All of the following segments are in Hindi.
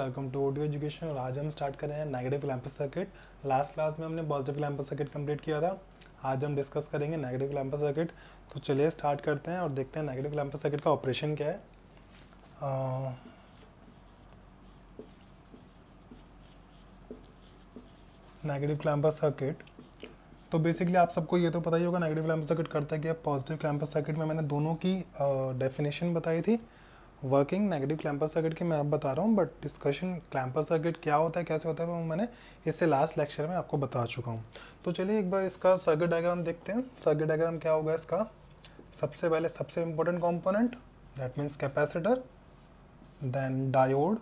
Welcome to audio education. और आज हम स्टार्ट कर रहे हैं negative clamper circuit. Last class में हमने पॉजिटिव क्लैंपर सर्किट कंप्लीट किया था। आज हम डिस्कस करेंगे नेगेटिव क्लैंपर सर्किट। तो चलिए स्टार्ट करते हैं और देखते हैं नेगेटिव क्लैंपर सर्किट का ऑपरेशन क्या है। नेगेटिव क्लैंपर सर्किट, तो बेसिकली आप सबको ये तो पता ही होगा नेगेटिव क्लैंपर सर्किट करता है क्या। पॉजिटिव क्लैंपर सर्किट में मैंने दोनों की डेफिनेशन बताई थी। वर्किंग नेगेटिव क्लैंपर सर्किट की मैं अब बता रहा हूँ, बट डिस्कशन क्लैंपर सर्किट क्या होता है, कैसे होता है, वो मैंने इससे लास्ट लेक्चर में आपको बता चुका हूँ। तो चलिए एक बार इसका सर्किट डायग्राम देखते हैं। सर्किट डायग्राम क्या होगा इसका। सबसे पहले सबसे important component that means capacitor, then diode,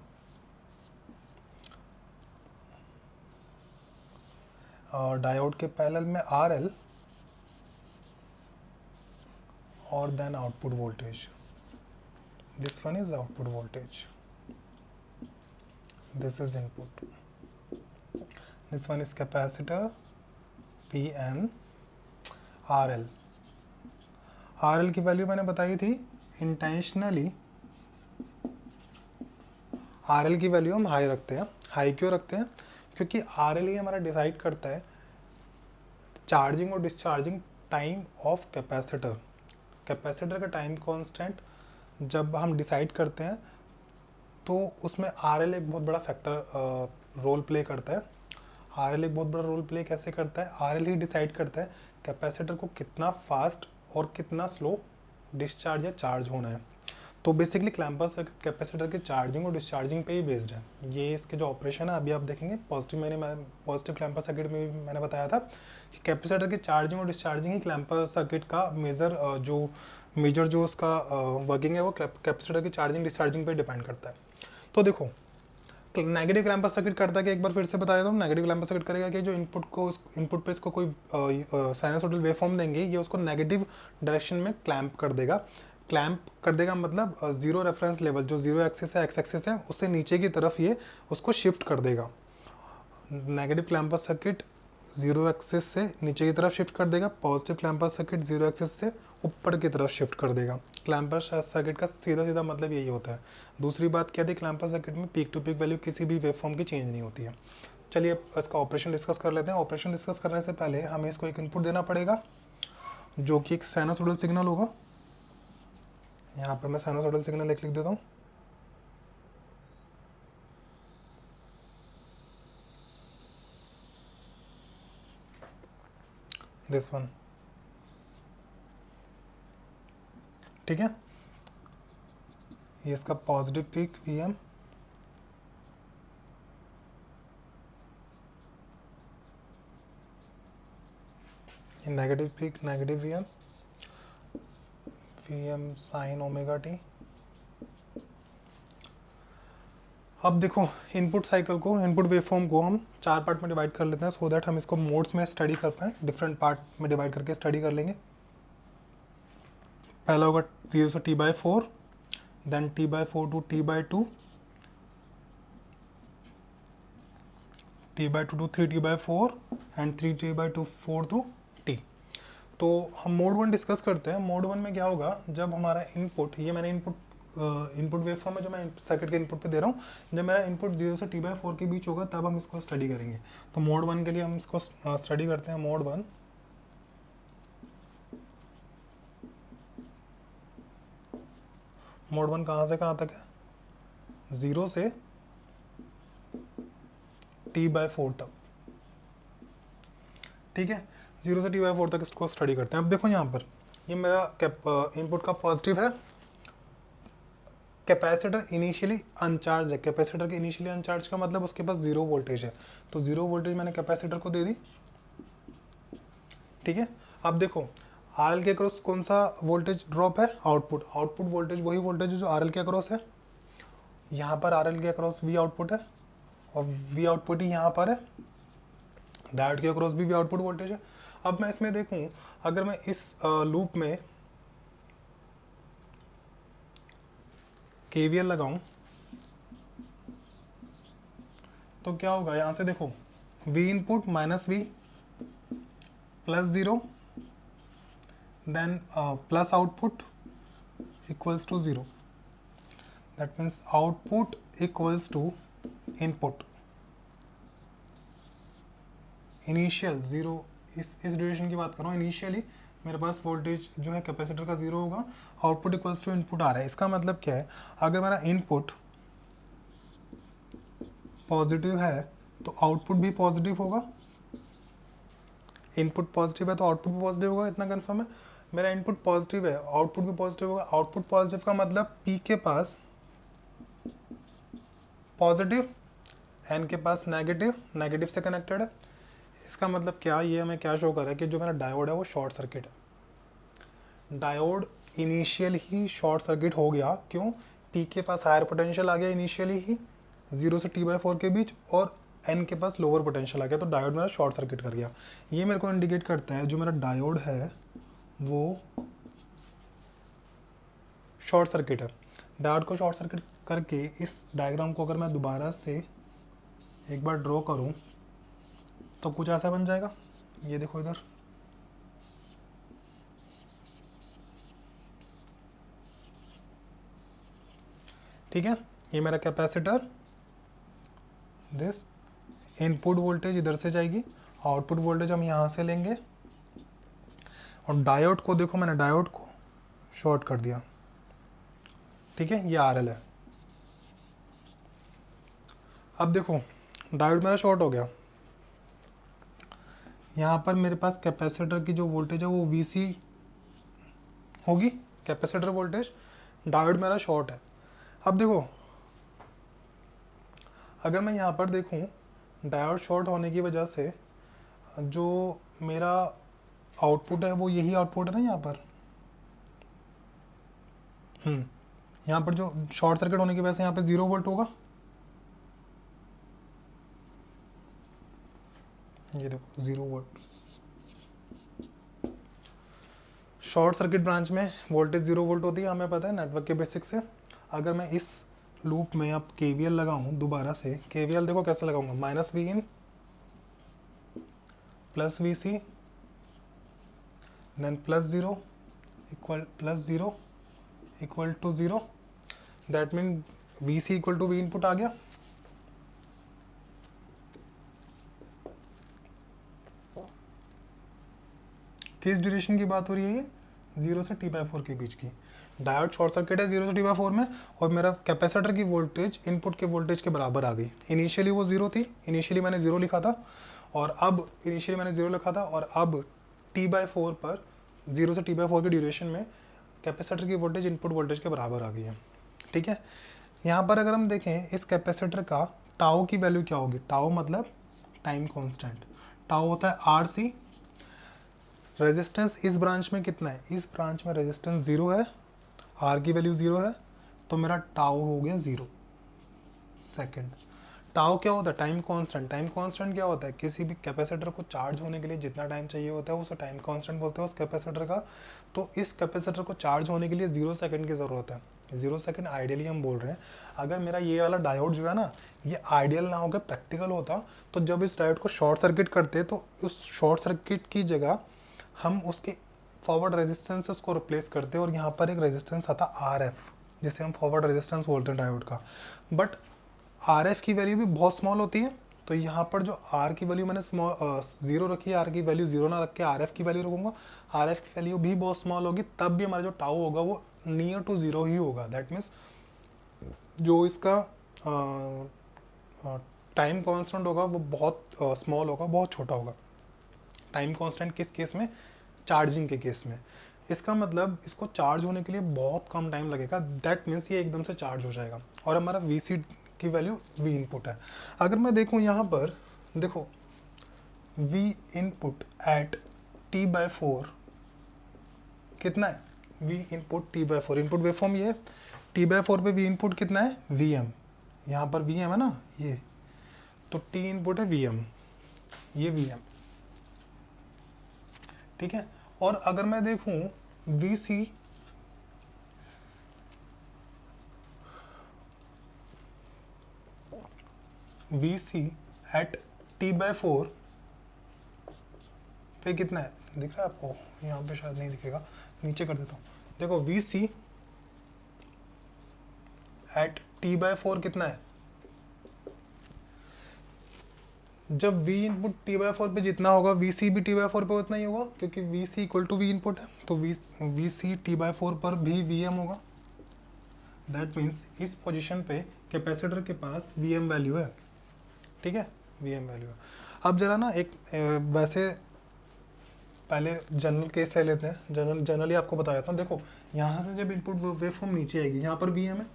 और डायोड के पैरेलल में RL, और then output voltage. This one is output voltage. This is input. This one is capacitor PN RL. RL की वैल्यू मैंने बताई थी इंटेंशनली। RL की वैल्यू हम हाई रखते हैं। हाई क्यों रखते हैं? क्योंकि RL ही हमारा डिसाइड करता है चार्जिंग और discharging time of capacitor. Capacitor का टाइम कांस्टेंट जब हम डिसाइड करते हैं तो उसमें RL एक बहुत बड़ा फैक्टर रोल प्ले करता है। RL एक बहुत बड़ा रोल प्ले कैसे करता है? RL ही डिसाइड करता है कैपेसिटर को कितना फास्ट और कितना स्लो डिस्चार्ज या चार्ज होना है। तो बेसिकली क्लैंपर सर्किट कैपेसिटर के चार्जिंग और डिस्चार्जिंग पे ही बेस्ड है। ये इसके जो ऑपरेशन है अभी आप देखेंगे। पॉजिटिव क्लैंपर सर्किट में भी मैंने बताया था कि कैपेसिटर के चार्जिंग और डिस्चार्जिंग ही क्लैंपर सर्किट का मेजर जो उसका वर्किंग है वो कैपेसिटर की चार्जिंग डिस्चार्जिंग पे डिपेंड करता है। तो देखो नेगेटिव क्लैंपर सर्किट करता है कि एक बार फिर से बता देता हूँ। नेगेटिव क्लैंपर सर्किट करेगा कि जो इनपुट पे इसको कोई साइनसॉइडल वेवफॉर्म देंगे, ये उसको नेगेटिव डायरेक्शन में क्लैंप कर देगा। क्लैंप कर देगा मतलब जीरो रेफरेंस लेवल जो जीरो एक्सिस है, एक्स एक्सिस है, उससे नीचे की तरफ ये उसको शिफ्ट कर देगा। Negative clamper circuit zero axis से नीचे की तरफ शिफ्ट कर देगा। Positive clamper circuit zero axis से ऊपर की तरफ शिफ्ट कर देगा। क्लैंपर सर्किट का सीधा सीधा मतलब यही होता है। दूसरी बात क्या थी, क्लैंपर सर्किट में पीक टू पीक वैल्यू किसी भी वेवफॉर्म की चेंज नहीं होती है। चलिए इसका ऑपरेशन डिस्कस कर लेते हैं। ऑपरेशन डिस्कस करने से पहले हमें इसको एक इनपुट देना पड़ेगा जो कि एक साइनसॉइडल सिग्नल होगा। यहाँ पर मैं साइनसॉइडल सिग्नल लिख देता हूँ। दिस वन, ठीक है। ये इसका positive peak VM, negative peak negative VM sine omega T. अब देखो इनपुट साइकिल को, इनपुट वेवफॉर्म को हम 4 पार्ट में डिवाइड कर लेते हैं सो दैट हम इसको मोड्स में स्टडी कर पाएँ। डिफरेंट पार्ट में डिवाइड करके स्टडी कर लेंगे। पहला होगा 0 से T/4, then T/4 to T/2, T/2 to 3T/4 and 3T/2 4 to T। तो हम मोड 1 डिस्कस करते हैं। मोड 1 में क्या होगा, जब हमारा इनपुट, ये मैंने इनपुट वेवफॉर्म है जो मैं सर्किट के इनपुट पे दे रहा हूँ, जब मेरा इनपुट 0 से T/4 के बीच होगा तब हम इसको स्टडी करेंगे। तो मोड 1 के लिए हम इसको स्टडी करते हैं। मोड 1, मोड 1 कहाँ से कहाँ तक है? 0 से T/4 तक, ठीक है। 0 से T/4 तक इसको स्टडी करते हैं। अब देखो यहाँ पर ये मेरा इनपुट का पॉजिटिव है। कैपेसिटर इनिशियली अनचार्ज है। कैपेसिटर के इनिशियली अनचार्ज का मतलब उसके पास जीरो वोल्टेज है। तो जीरो वोल्टेज मैंने कैपेसिटर को दे दी, ठीक है। अब देखो RL के अक्रॉस कौन सा वोल्टेज ड्रॉप है? आउटपुट। आउटपुट वोल्टेज वही वोल्टेज है जो RL के अक्रॉस है। यहाँ पर RL के अक्रॉस V आउटपुट है और V आउटपुट ही यहाँ पर है। डायोड के अक्रॉस भी V आउटपुट वोल्टेज है। अब मैं इसमें देखूं, अगर मैं इस लूप में KVL लगाऊं तो क्या होगा? यहाँ से देखो V input minus V plus 0 then plus output equals to 0। That means output equals to input initial zero, इस ड्यूरेशन की बात कर रहा हूँ। इनिशियली मेरे पास वोल्टेज जो है कैपेसिटर का जीरो होगा, आउटपुट इक्वल्स टू इनपुट आ रहा है। इसका मतलब क्या है, अगर मेरा इनपुट पॉजिटिव है तो आउटपुट भी पॉजिटिव होगा, इनपुट पॉजिटिव है तो आउटपुट भी पॉजिटिव होगा, इतना कंफर्म है। मेरा इनपुट पॉजिटिव है, आउटपुट भी पॉजिटिव होगा। आउटपुट पॉजिटिव का मतलब पी के पास पॉजिटिव, एन के पास नेगेटिव, नेगेटिव से कनेक्टेड है। इसका मतलब क्या, ये हमें क्या शो कर रहा है कि जो मेरा डायोड है वो शॉर्ट सर्किट है। डायोड इनिशियल ही शॉर्ट सर्किट हो गया, क्यों? पी के पास हायर पोटेंशियल आ गया इनिशियली ही 0 से T/4 के बीच, और एन के पास लोअर पोटेंशियल आ गया, तो डायोड मेरा शॉर्ट सर्किट कर गया। ये मेरे को इंडिकेट करता है जो मेरा डायोड है वो शॉर्ट सर्किट है। डायोड को शॉर्ट सर्किट करके इस डायग्राम को अगर मैं दोबारा से एक बार ड्रॉ करूं तो कुछ ऐसा बन जाएगा। ये देखो इधर, ठीक है, ये मेरा कैपेसिटर, दिस इनपुट वोल्टेज इधर से जाएगी, आउटपुट वोल्टेज हम यहाँ से लेंगे, और डायोड को देखो, मैंने डायोड को शॉर्ट कर दिया, ठीक है, ये RL है। अब देखो डायोड मेरा शॉर्ट हो गया, यहाँ पर मेरे पास कैपेसिटर की जो वोल्टेज है वो VC होगी, कैपेसिटर वोल्टेज। डायोड मेरा शॉर्ट है। अब देखो अगर मैं यहाँ पर देखूँ, डायोड शॉर्ट होने की वजह से जो मेरा आउटपुट है वो यही आउटपुट है ना यहाँ पर। यहाँ पर जो शॉर्ट सर्किट होने की वजह से यहाँ पे 0 वोल्ट होगा, ये देखो 0 वोल्ट। शॉर्ट सर्किट ब्रांच में वोल्टेज 0 वोल्ट होती है, हमें पता है नेटवर्क के बेसिक से। अगर मैं इस लूप में अब KVL लगाऊं दोबारा से, KVL देखो कैसे लगाऊंगा, -Vin plus VC then +0 equal to 0, that mean VC equal to V input आ गया। किस ड्यूरेशन की बात हो रही है ये? 0 से T/4 के बीच की। डायोड शॉर्ट सर्किट है 0 से T/4 में, और मेरा कैपेसिटर की वोल्टेज इनपुट के वोल्टेज के बराबर आ गई। इनिशियली वो 0 थी, इनिशियली मैंने 0 लिखा था, और अब T/4 पर 0 से T/4 के ड्यूरेशन में कैपेसिटर की वोल्टेज इनपुट वोल्टेज के बराबर आ गई है, ठीक है। यहाँ पर अगर हम देखें इस कैपेसिटर का टाउ की वैल्यू क्या होगी, टाउ मतलब टाइम कांस्टेंट, टाउ होता है RC। रेजिस्टेंस इस ब्रांच में कितना है, इस ब्रांच में रेजिस्टेंस 0 है, R की वैल्यू 0 है, तो मेरा टाउ हो गया 0 सेकेंड। टाउ क्या होता है, टाइम कांस्टेंट। टाइम कांस्टेंट क्या होता है, किसी भी कैपेसिटर को चार्ज होने के लिए जितना टाइम चाहिए होता है उसे टाइम कांस्टेंट बोलते हैं उस कैपेसिटर का। तो इस कैपेसिटर को चार्ज होने के लिए 0 सेकंड की ज़रूरत है। 0 सेकंड आइडियली हम बोल रहे हैं। अगर मेरा ये वाला डायोड जो है ना, ये आइडियल ना होकर प्रैक्टिकल होता, तो जब इस डायोड को शॉर्ट सर्किट करते तो उस शॉर्ट सर्किट की जगह हम उसके फॉरवर्ड रेजिस्टेंस को रिप्लेस करते और यहाँ पर एक रेजिस्टेंस आता RF, जिसे हम फॉरवर्ड रेजिस्टेंस बोलते हैं डायोड का। बट RF की वैल्यू भी बहुत स्मॉल होती है, तो यहाँ पर जो R की वैल्यू मैंने ज़ीरो रखी है, R की वैल्यू 0 ना रख के RF की वैल्यू रखूँगा, RF की वैल्यू भी बहुत स्मॉल होगी, तब भी हमारा जो टाउ होगा वो नियर टू 0 ही होगा। दैट मीन्स जो इसका टाइम कांस्टेंट होगा वो बहुत स्मॉल होगा, बहुत छोटा होगा। टाइम कांस्टेंट किस केस में, चार्जिंग के केस में। इसका मतलब इसको चार्ज होने के लिए बहुत कम टाइम लगेगा, दैट मीन्स ये एकदम से चार्ज हो जाएगा, और हमारा VC की वैल्यू V इनपुट है। अगर मैं देखूँ यहाँ पर, देखो V इनपुट एट T/4 कितना है, V input T/4, input waveform ये है, T/4 पे V इनपुट कितना है, Vm, यहाँ पर Vm है ना ये, तो T इनपुट है Vm, ये Vm, ठीक है। और अगर मैं देखूं VC एट T/4 पे कितना है, दिख रहा है आपको, यहाँ पे शायद नहीं दिखेगा, नीचे कर देता हूँ। देखो VC एट T/4 कितना है, जब v इनपुट t/4 पे जितना होगा vc भी t/4 पे उतना ही होगा, क्योंकि vc equal to v input है, तो vc t/4 पर भी vm होगा। दैट मीन्स इस पोजीशन पे कैपेसिटर के पास vm वैल्यू है, ठीक है, vm वैल्यू है। अब जरा ना एक वैसे पहले जनरल केस ले लेते हैं, जनरली आपको बता देता हूँ। देखो यहाँ से जब इनपुट वेवफॉर्म नीचे आएगी, यहाँ पर vm है,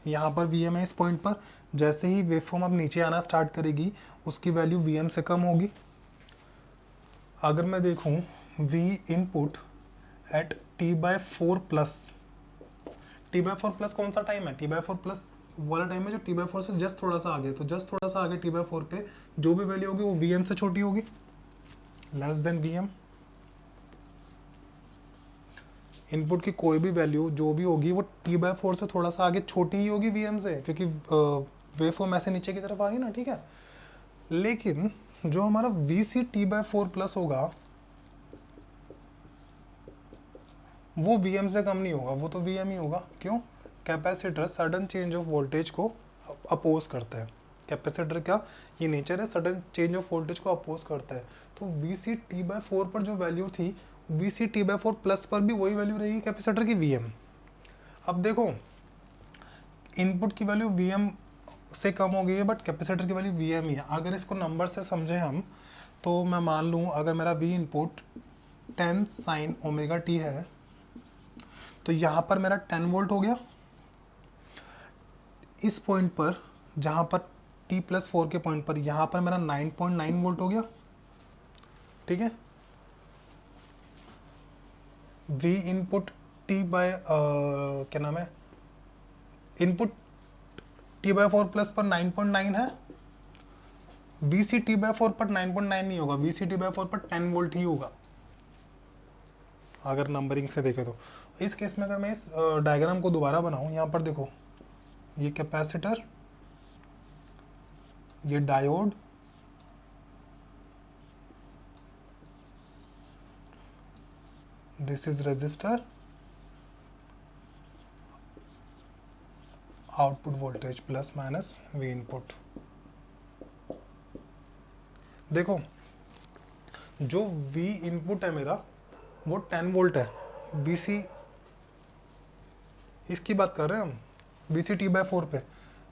यहाँ पर vm है इस पॉइंट पर, जैसे ही वेवफॉर्म अब नीचे आना स्टार्ट करेगी उसकी वैल्यू vm से कम होगी। अगर मैं देखूँ v input at t/4 plus, t/4 plus कौन सा टाइम है, t/4 प्लस वाला टाइम है जो t/4 से जस्ट थोड़ा सा आगे, तो जस्ट थोड़ा सा आगे t/4 पे जो भी वैल्यू होगी वो vm से छोटी होगी, लेस देन vm। इनपुट की कोई भी वैल्यू जो भी होगी वो t/4 से थोड़ा सा आगे छोटी ही होगी vm से, क्योंकि वेवफॉर्म ऐसे नीचे की तरफ आ रही है ना, ठीक है। लेकिन जो हमारा vc t/4 प्लस होगा वो vm से कम नहीं होगा, वो तो vm ही होगा। क्यों? Capacitor sudden change of voltage को अपोज करता है। कैपेसिटर का ये नेचर है, सडन चेंज ऑफ वोल्टेज को अपोज करता है। तो vc t/4 पर जो वैल्यू थी vc t/4 प्लस पर भी वही वैल्यू रहेगी कैपेसिटर की vm। अब देखो इनपुट की वैल्यू vm से कम हो गई है बट कैपेसिटर की वैल्यू vm ही है। अगर इसको नंबर से समझे हम, तो मैं मान लूँ अगर मेरा v input 10 sin omega t है, तो यहाँ पर मेरा 10 वोल्ट हो गया। इस पॉइंट पर जहाँ पर t+4 के पॉइंट पर यहाँ पर मेरा 9.9 वोल्ट हो गया, ठीक है। v इनपुट क्या नाम है, इनपुट t/4 प्लस पर 9.9 है, vc t/4 पर 9.9 नहीं होगा, vc t/4 पर 10 वोल्ट ही होगा अगर नंबरिंग से देखें तो। इस केस में अगर मैं इस डायग्राम को दोबारा बनाऊं, यहाँ पर देखो ये कैपेसिटर, ये diode, this is resistor, output voltage plus minus v input. देखो जो V इनपुट है मेरा वो 10 वोल्ट है, BC इसकी बात कर रहे हैं हम, BC t/4 पे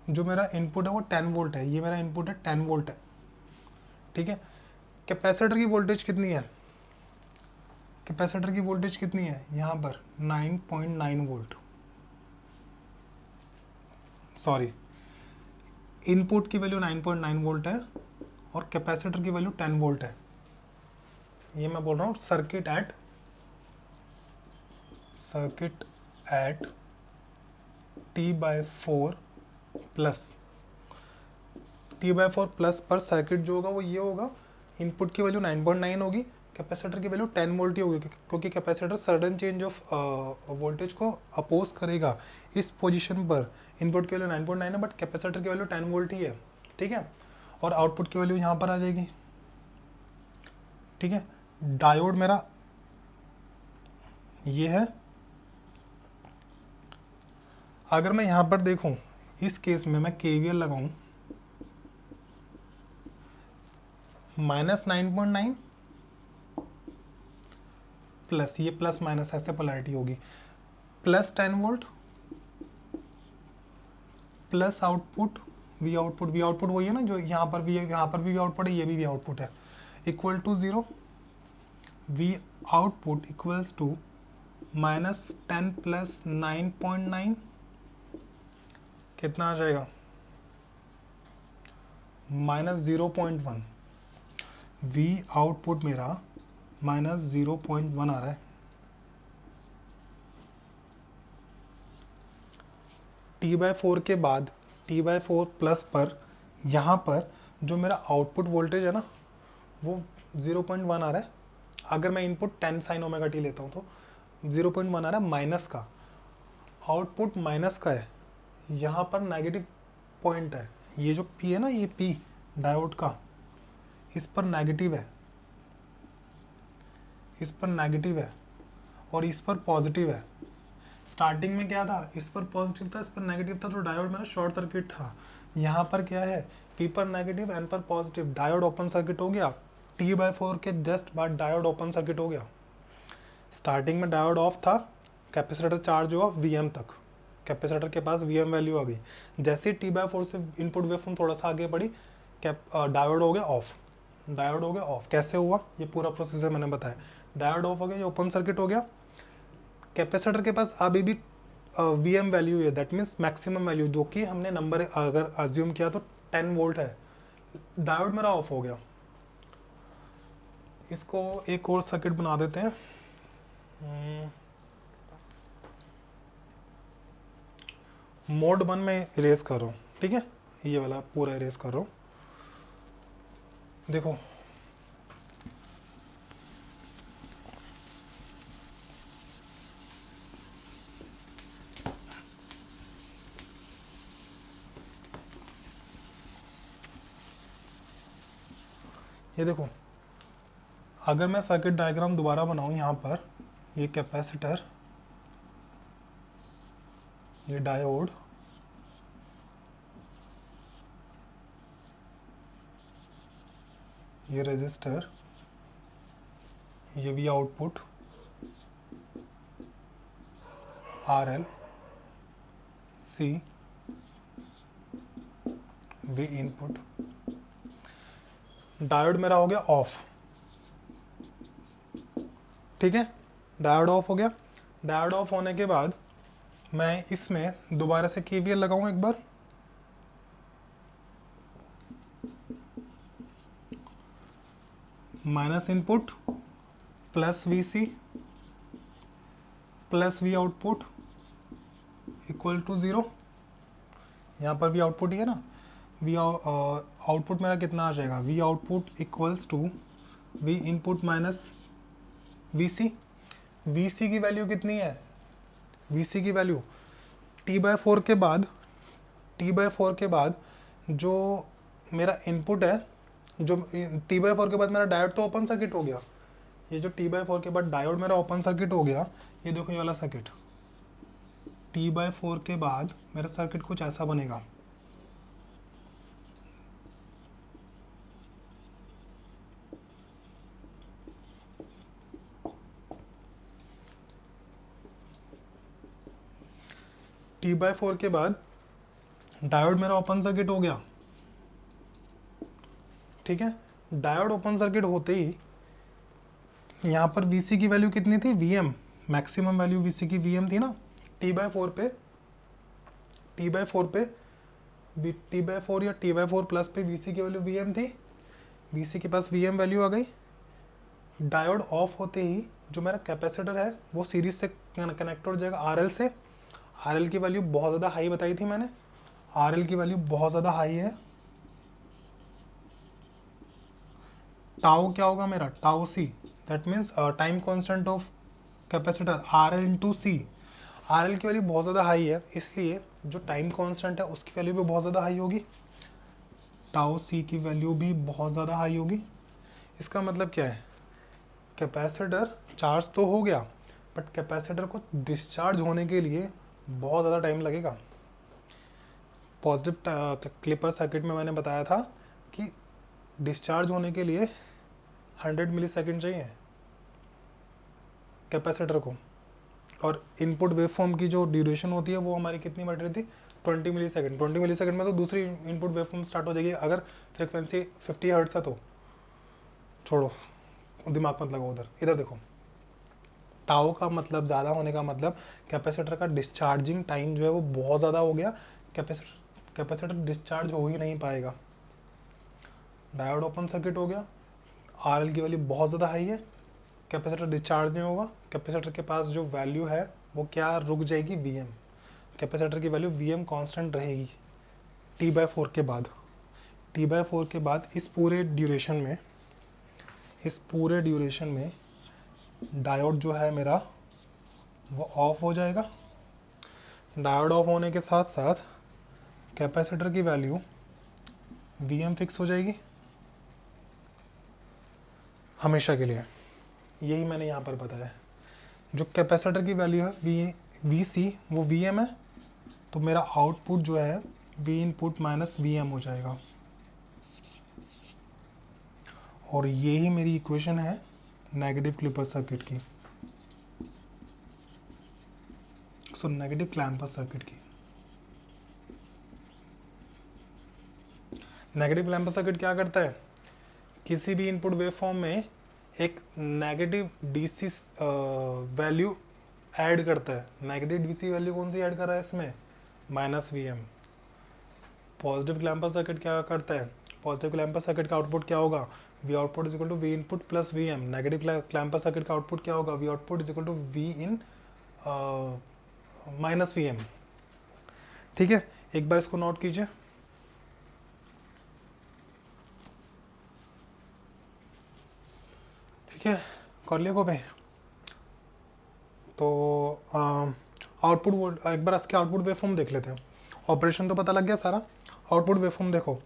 जो मेरा इनपुट है वो 10 वोल्ट है, ये मेरा इनपुट है 10 वोल्ट है, ठीक है। कैपेसिटर की वोल्टेज कितनी है, कैपेसिटर की वोल्टेज कितनी है यहाँ पर 9.9 वोल्ट, सॉरी इनपुट की वैल्यू 9.9 वोल्ट है और कैपेसिटर की वैल्यू 10 वोल्ट है। ये मैं बोल रहा हूँ circuit eight t/4 plus, t/4 plus पर सर्किट जो होगा वो ये होगा, इनपुट की वैल्यू 9.9 होगी, कैपेसिटर की वैल्यू 10 वोल्ट ही होगी, क्योंकि capacitor sudden change of voltage को अपोज करेगा। इस पोजीशन पर इनपुट की वैल्यू 9.9 है बट कैपेसिटर की वैल्यू 10 वोल्ट ही है, ठीक है। और आउटपुट की वैल्यू यहाँ पर आ जाएगी, ठीक है। डायोड मेरा ये है। अगर मैं यहाँ पर देखूँ इस केस में मैं KVL लगाऊं, -9.9 प्लस ये प्लस माइनस ऐसे पोलैरिटी होगी, plus 10 volt plus output V output वही है ना जो यहाँ पर भी V आउटपुट है, ये भी V आउटपुट है, equal to 0। V output equals to -10 plus 9.9 कितना आ जाएगा, -0.1। V आउटपुट मेरा -0.1 आ रहा है। t/4 के बाद t/4 प्लस पर यहाँ पर जो मेरा आउटपुट वोल्टेज है ना वो 0.1 आ रहा है। अगर मैं इनपुट 10 sin ओमेगा t लेता हूँ तो 0.1 आ रहा है माइनस का, आउटपुट माइनस का है, यहाँ पर नेगेटिव पॉइंट है, ये जो P है ना, ये P डायोड का, इस पर नेगेटिव है, इस पर नेगेटिव है और इस पर पॉजिटिव है। स्टार्टिंग में क्या था, इस पर पॉजिटिव था, इस पर नेगेटिव था, तो डायोड मेरा शॉर्ट सर्किट था। यहाँ पर क्या है, P पर नेगेटिव, N पर पॉजिटिव, डायोड ओपन सर्किट हो गया। T/4 के जस्ट बाद डायोड ओपन सर्किट हो गया। स्टार्टिंग में डायोड ऑफ था, कैपेसिटर चार्ज हुआ Vm तक, कैपेसिटर के पास Vm वैल्यू आ गई। जैसे ही T/4 से इनपुट वेवफॉर्म थोड़ा सा आगे बढ़ी, डायोड हो गया ऑफ, डायोड हो गया ऑफ। कैसे हुआ, ये पूरा प्रोसीजर मैंने बताया। डायोड ऑफ हो गया, ये ओपन सर्किट हो गया। कैपेसिटर के पास अभी भी Vm वैल्यू है, दैट मीन्स मैक्सिमम वैल्यू, जो कि हमने नंबर अगर अज्यूम किया तो 10 वोल्ट है। डायोड मेरा ऑफ हो गया। इसको एक और सर्किट बना देते हैं। मोड 1 में इरेज कर रहा हूँ, ठीक है, ये वाला पूरा इरेज कर रहा हूँ। देखो ये देखो, अगर मैं सर्किट डायग्राम दोबारा बनाऊं, यहाँ पर ये कैपेसिटर, ये डायोड, ये रेजिस्टर, ये भी output, RL, C, V input. Diode मेरा हो गया ऑफ, ठीक है, डायोड ऑफ हो गया। डायोड ऑफ होने के बाद मैं इसमें दोबारा से KVL लगाऊं एक बार। Minus input plus VC plus V output equal to 0। यहाँ पर V आउटपुट ही है ना, V आउटपुट मेरा कितना आ जाएगा, V output equals to V input minus VC। VC की वैल्यू कितनी है, VC की वैल्यू T/4 के बाद, T/4 के बाद जो मेरा इनपुट है, जो T/4 के बाद मेरा डायोड तो ओपन सर्किट हो गया। ये जो T/4 के बाद डायोड मेरा ओपन सर्किट हो गया, ये देखो ये वाला सर्किट, T/4 के बाद मेरा सर्किट कुछ ऐसा बनेगा। T/4 के बाद डायोड मेरा ओपन सर्किट हो गया, ठीक है। डायोड ओपन सर्किट होते ही यहाँ पर VC की वैल्यू कितनी थी, Vm, मैक्सिमम वैल्यू VC की Vm थी ना। T/4 पे T/4 या T/4 प्लस पे VC की वैल्यू Vm थी, VC के पास Vm वैल्यू आ गई। डायोड ऑफ होते ही जो मेरा कैपेसिटर है वो सीरीज से कनेक्ट हो जाएगा RL से। RL की वैल्यू बहुत ज़्यादा हाई बताई थी मैंने, RL की वैल्यू बहुत ज़्यादा हाई है। टाउ क्या होगा मेरा, tau C, that means time constant of capacitor RL into C। RL की वैल्यू बहुत ज़्यादा हाई है, इसलिए जो टाइम कांस्टेंट है उसकी वैल्यू भी बहुत ज़्यादा हाई होगी, टाउ C की वैल्यू भी बहुत ज़्यादा हाई होगी। इसका मतलब क्या है, कैपेसिटर चार्ज तो हो गया, बट कैपेसिटर को डिस्चार्ज होने के लिए बहुत ज़्यादा टाइम लगेगा। पॉजिटिव क्लिपर सर्किट में मैंने बताया था कि डिस्चार्ज होने के लिए 100 मिलीसेकंड चाहिए कैपेसिटर को, और इनपुट वेवफॉर्म की जो ड्यूरेशन होती है वो हमारी कितनी बढ़ रही थी, 20 मिलीसेकंड। 20 मिलीसेकंड में तो दूसरी इनपुट वेवफॉर्म स्टार्ट हो जाएगी। अगर फ्रिक्वेंसी 50 हर्ट्ज है तो छोड़ो, दिमाग मत लगाओ उधर, इधर देखो। टाउ का मतलब ज़्यादा होने का मतलब कैपेसिटर का डिस्चार्जिंग टाइम जो है वो बहुत ज़्यादा हो गया, कैपेसिटर डिस्चार्ज हो ही नहीं पाएगा। डायोड ओपन सर्किट हो गया, RL की वैल्यू बहुत ज़्यादा हाई है, कैपेसिटर डिस्चार्ज नहीं होगा। कैपेसिटर के पास जो वैल्यू है वो क्या रुक जाएगी, Vm। कैपेसिटर की वैल्यू Vm कांस्टेंट रहेगी T/4 के बाद। T/4 के बाद इस पूरे ड्यूरेशन में डायोड जो है मेरा वो ऑफ हो जाएगा। डायोड ऑफ होने के साथ साथ कैपेसिटर की वैल्यू Vm फिक्स हो जाएगी हमेशा के लिए। यही मैंने यहाँ पर बताया। जो कैपेसिटर की वैल्यू है VC वो Vm है, तो मेरा आउटपुट जो है V इनपुट माइनस Vm हो जाएगा। और ये ही मेरी इक्वेशन है नेगेटिव क्लिपर सर्किट की, सो नेगेटिव क्लैम्पर सर्किट की। नेगेटिव क्लैम्पर सर्किट क्या करता है, किसी भी इनपुट वेवफॉर्म में एक नेगेटिव डीसी वैल्यू ऐड करता है। नेगेटिव डीसी वैल्यू कौन सी ऐड कर रहा है इसमें, -Vm। पॉजिटिव क्लैम्पर सर्किट क्या करता है, पॉजिटिव क्लैम्पर सर्किट का आउटपुट क्या होगा, v output is equal to v input plus v m. Negative clamper circuit का आउटपुट क्या होगा, v output is equal to v in -Vm। ठीक है, एक बार इसको नोट कीजिए। ठीक है, कर लिया को भाई। तो आउटपुट एक बार इसके आउटपुट वेवफॉर्म देख लेते हैं। ऑपरेशन तो पता लग गया सारा, आउटपुट वेवफॉर्म देखो,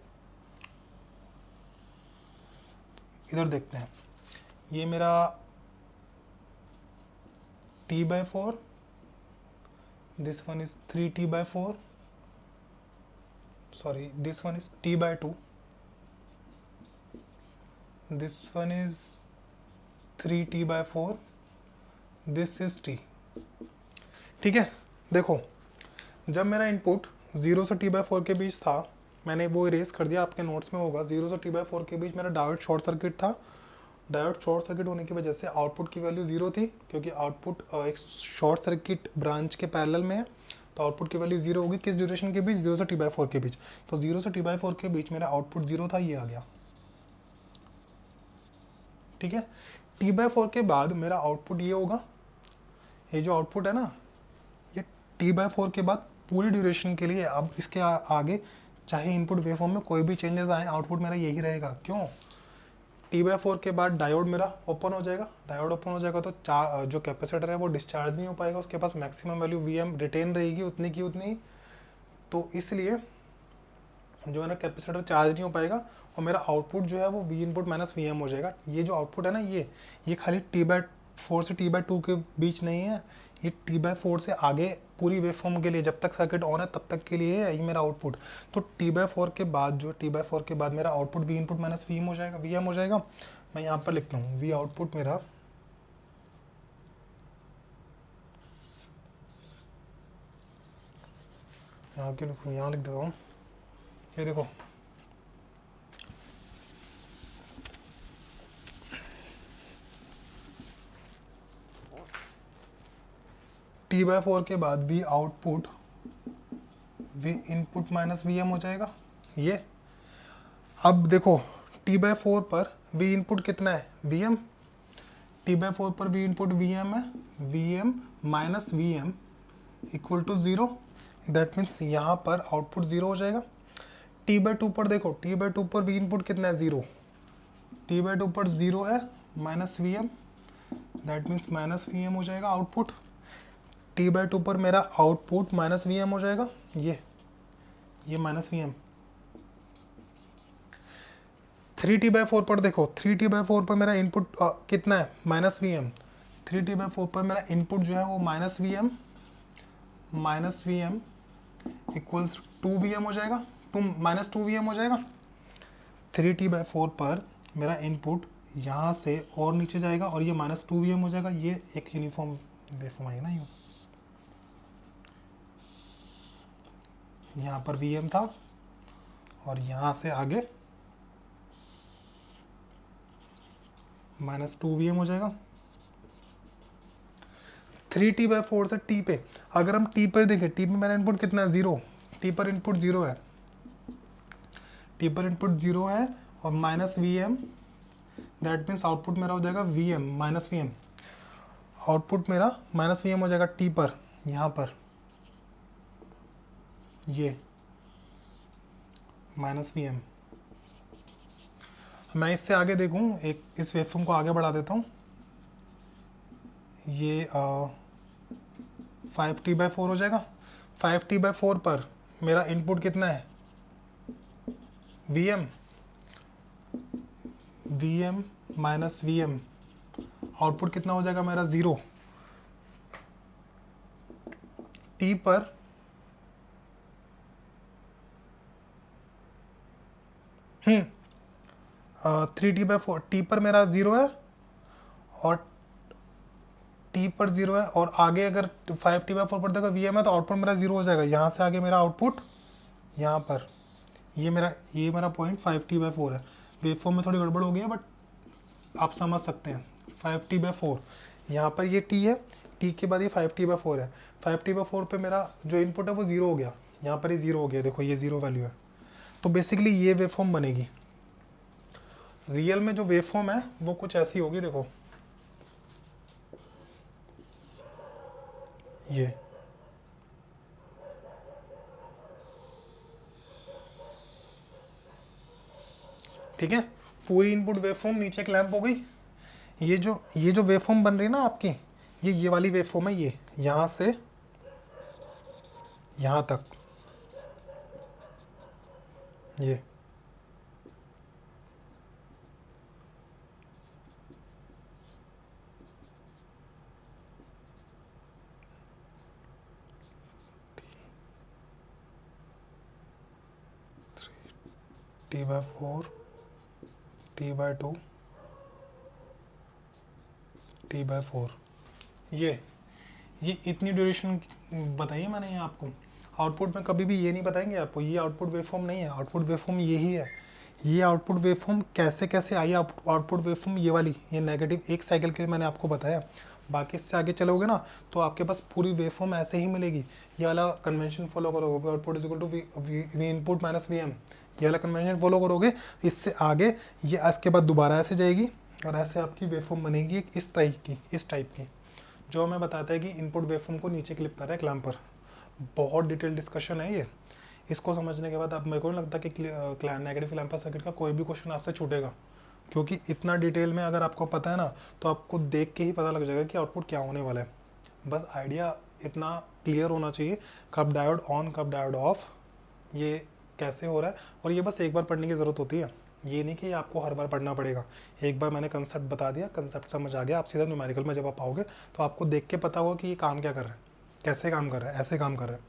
इधर देखते हैं। ये मेरा T/4, this one is 3T/4, sorry, this one is T/2, this one is 3T/4, this is T। ठीक है, देखो जब मेरा इनपुट 0 से T/4 के बीच था, मैंने वो इरेज कर दिया, आपके नोट्स में होगा। 0 से T/4 के बीच मेरा डायोड शॉर्ट सर्किट था। डायोड शॉर्ट सर्किट होने की वजह से आउटपुट की वैल्यू 0 थी, क्योंकि आउटपुट एक शॉर्ट सर्किट ब्रांच के पैरेलल में है, तो आउटपुट की वैल्यू 0 होगी। किस ड्यूरेशन के बीच, 0 से T/4 के बीच। तो 0 से T/4 के बीच मेरा आउटपुट 0 था, ये आ गया। ठीक है, T/4 के बाद मेरा आउटपुट ये होगा, ये जो आउटपुट है ना, ये T/4 के बाद पूरी ड्यूरेशन के लिए। अब इसके आगे चाहे इनपुट वेवफॉर्म में कोई भी चेंजेस आए, आउटपुट मेरा यही रहेगा। क्यों, T/4 के बाद डायोड मेरा ओपन हो जाएगा। डायोड ओपन हो जाएगा तो जो कैपेसिटर है वो डिस्चार्ज नहीं हो पाएगा, उसके पास मैक्सिमम वैल्यू Vm रिटेन रहेगी, उतनी की उतनी। तो इसलिए जो मेरा कैपेसिटर चार्ज नहीं हो पाएगा, और मेरा आउटपुट जो है वो V इनपुट माइनस Vm हो जाएगा। ये जो आउटपुट है ना, ये खाली T/4 से T/2 के बीच नहीं है, ये T/4 से आगे पूरी वेवफॉर्म के लिए, जब तक सर्किट ऑन है तब तक के लिए है ये मेरा आउटपुट। तो T/4 के बाद T/4 के बाद मेरा output V input minus Vm हो जाएगा। मैं यहाँ पर लिखता हूँ V आउटपुट मेरा यहाँ क्यों लिखूँ, यहाँ लिख देता हूँ। ये देखो, T/4 के बाद V output V input minus Vm हो जाएगा ये। अब देखो T/4 पर V इनपुट कितना है, Vm। T/4 पर V इनपुट Vm है, Vm minus Vm equal to 0। That means यहाँ पर आउटपुट 0 हो जाएगा। T/2 पर देखो, T/2 पर V इनपुट कितना है, 0। T/2 पर 0 है, minus Vm, that means minus Vm हो जाएगा आउटपुट। T/2 पर मेरा आउटपुट माइनस Vm हो जाएगा, ये माइनस Vm। 3T/4 पर देखो, 3T/4 पर मेरा इनपुट कितना है, माइनस Vm। 3T/4 पर मेरा इनपुट जो है वो माइनस Vm इक्वल्स 2Vm हो जाएगा, माइनस 2Vm हो जाएगा। 3T/4 पर मेरा इनपुट यहाँ से और नीचे जाएगा और ये माइनस 2Vm हो जाएगा। ये एक यूनिफॉर्म वेवफॉर्म आएगा ना, यहाँ पर Vm था और यहाँ से आगे माइनस 2Vm हो जाएगा। 3T/4 से T पे, अगर हम T पर देखें, T पे मेरा इनपुट कितना है, 0। T पर इनपुट 0 है, T पर इनपुट 0 है और minus Vm, that means output मेरा हो जाएगा Vm माइनस Vm। आउटपुट मेरा माइनस Vm हो जाएगा T पर, यहाँ पर ये माइनस Vm। मैं इससे आगे देखूँ, एक इस वेवफॉर्म को आगे बढ़ा देता हूँ। ये 5T/4 हो जाएगा। 5T/4 पर मेरा इनपुट कितना है, Vm माइनस Vm। आउटपुट कितना हो जाएगा मेरा, 0। T पर 3t/4, टी पर मेरा 0 है और टी पर 0 है, और आगे अगर 5t/4 पर देखो वी एम है तो आउटपुट मेरा 0 हो जाएगा। यहाँ से आगे मेरा आउटपुट यहाँ पर ये मेरा पॉइंट 5t/4 है। वेवफॉर्म में थोड़ी गड़बड़ हो गई है बट आप समझ सकते हैं। 5t/4 यहाँ पर ये t है, t के बाद ये 5t/4 है। 5t/4 पे मेरा जो इनपुट है वो 0 हो गया, यहाँ पर ये 0 हो गया, देखो ये 0 वैल्यू है। तो बेसिकली ये वेवफॉर्म बनेगी। रियल में जो वेवफॉर्म है वो कुछ ऐसी होगी, देखो ये ठीक है, पूरी इनपुट वेवफॉर्म नीचे क्लैंप हो गई। ये जो वेवफॉर्म बन रही है ना आपकी, ये वाली वेवफॉर्म है, ये यहाँ से यहाँ तक ये t/4 t/2 t/4 ये इतनी ड्यूरेशन बताइए मैंने ये आपको। आउटपुट में कभी भी ये नहीं बताएंगे आपको, ये आउटपुट वेवफॉर्म नहीं है, आउटपुट वेवफॉर्म यही है। ये आउटपुट वेवफॉर्म कैसे आई आउटपुट वेवफॉर्म ये वाली, ये नेगेटिव एक साइकिल के मैंने आपको बताया। बाकी इससे आगे चलोगे ना तो आपके पास पूरी वेवफॉर्म ऐसे ही मिलेगी। ये वाला कन्वेंशन फॉलो करोगे, output is equal to v input minus v m, ये वाला कन्वेंशन फॉलो करोगे। इससे आगे ये इसके बाद दोबारा ऐसे जाएगी और ऐसे आपकी वेवफॉर्म बनेगी एक इस टाइप की जो हमें बताता है कि इनपुट वेवफॉर्म को नीचे क्लिप कर रहा है क्लैंपर। बहुत डिटेल डिस्कशन है ये। इसको समझने के बाद अब मेरे को नहीं लगता कि नेगेटिव क्लैंपर सर्किट का कोई भी क्वेश्चन आपसे छूटेगा, क्योंकि इतना डिटेल में अगर आपको पता है ना तो आपको देख के ही पता लग जाएगा कि आउटपुट क्या होने वाला है। बस आइडिया इतना क्लियर होना चाहिए, कब डायोड ऑन कब डायोड ऑफ, ये कैसे हो रहा है। और ये बस एक बार पढ़ने की ज़रूरत होती है, ये नहीं कि आपको हर बार पढ़ना पड़ेगा। एक बार मैंने कंसेप्ट बता दिया, कंसेप्ट समझ आ गया, आप सीधा न्यूमेरिकल में जब आप आओगे तो आपको देख के पता होगा कि ये काम क्या कर रहा है, कैसे काम कर रहा है, ऐसे काम कर रहा है।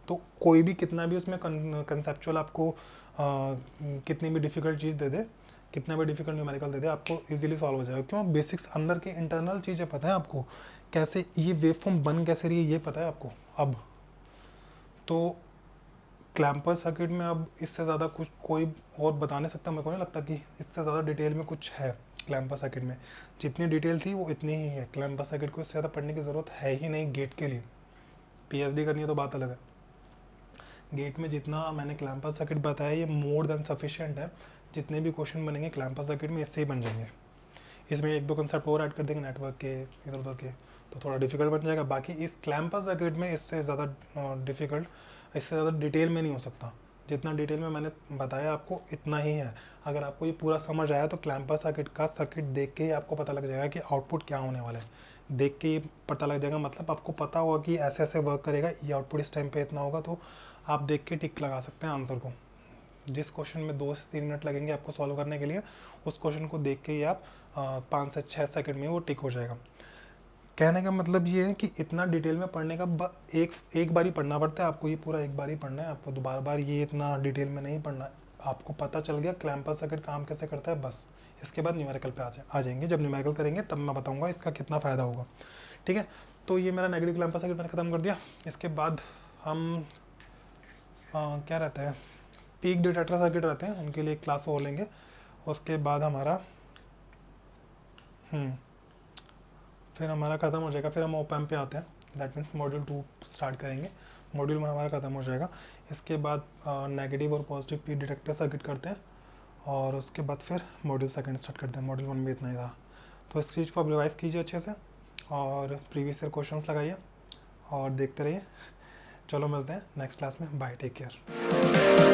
तो कोई भी कितना भी उसमें कंसेप्चुअल आपको कितनी भी डिफ़िकल्ट चीज़ दे दे, कितना भी डिफिकल्ट न्यूमेरिकल दे दे, आपको इजीली सॉल्व हो जाएगा। क्यों? बेसिक्स अंदर के इंटरनल चीज़ें पता है आपको, कैसे ये वेवफॉर्म बन कैसे रही है ये पता है आपको। अब तो क्लैंपर सर्किट में अब इससे ज़्यादा कुछ कोई और बता नहीं सकता। मेरे को नहीं लगता कि इससे ज़्यादा डिटेल में कुछ है क्लैंपर सर्किट में। जितनी डिटेल थी वो इतनी ही है। क्लैंपर सर्किट को इससे ज़्यादा पढ़ने की ज़रूरत है ही नहीं गेट के लिए। पीएचडी करनी है तो बात अलग है। गेट में जितना मैंने क्लैंपर सर्किट बताया ये मोर देन सफिशिएंट है। जितने भी क्वेश्चन बनेंगे क्लैंपर सर्किट में इससे ही बन जाएंगे। इसमें एक दो कंसेप्ट और ऐड कर देंगे नेटवर्क के इधर उधर के, तो थोड़ा डिफिकल्ट बन जाएगा। बाकी इस क्लैंपर सर्किट में इससे ज़्यादा डिफिकल्ट, इससे ज़्यादा डिटेल में नहीं हो सकता। जितना डिटेल में मैंने बताया आपको इतना ही है। अगर आपको ये पूरा समझ आया तो क्लैंपर सर्किट का सर्किट देख के ही आपको पता लग जाएगा कि आउटपुट क्या होने वाला है। देख के ही पता लग जाएगा, मतलब आपको पता होगा कि ऐसे ऐसे वर्क करेगा, ये आउटपुट इस टाइम पे इतना होगा, तो आप देख के टिक लगा सकते हैं आंसर को। जिस क्वेश्चन में 2 से 3 मिनट लगेंगे आपको सॉल्व करने के लिए, उस क्वेश्चन को देख के ही आप 5 से 6 सेकंड में वो टिक हो जाएगा। कहने का मतलब ये है कि इतना डिटेल में पढ़ने का एक बार ही पढ़ना पड़ता है आपको, ये पूरा एक बार ही पढ़ना है आपको, दोबारा बार ये इतना डिटेल में नहीं पढ़ना है। आपको पता चल गया क्लैंपर सर्किट काम कैसे करता है, बस इसके बाद न्यूमेरिकल पे आ जाएंगे। जब न्यूमेरिकल करेंगे तब मैं बताऊँगा इसका कितना फ़ायदा होगा। ठीक है, तो ये मेरा नेगेटिव क्लैंपर सर्किट मैंने ख़त्म कर दिया। इसके बाद हम क्या रहता है, पीक डिटेक्टर सर्किट रहते हैं, उनके लिए क्लास हो लेंगे। उसके बाद हमारा फिर हमारा ख़त्म हो जाएगा। फिर हम ओप एम्प पे आते हैं, दैट मीन्स मॉड्यूल 2 स्टार्ट करेंगे। मॉड्यूल में हमारा ख़त्म हो जाएगा। इसके बाद नेगेटिव और पॉजिटिव पीक डिटेक्टर सर्किट करते हैं, और उसके बाद फिर मॉड्यूल सेकंड स्टार्ट करते हैं। मॉड्यूल 1 में इतना ही था, तो इस चीज़ को आप रिवाइज़ कीजिए अच्छे से और प्रीवियस ईयर क्वेश्चंस लगाइए और देखते रहिए। चलो मिलते हैं नेक्स्ट क्लास में, बाय, टेक केयर।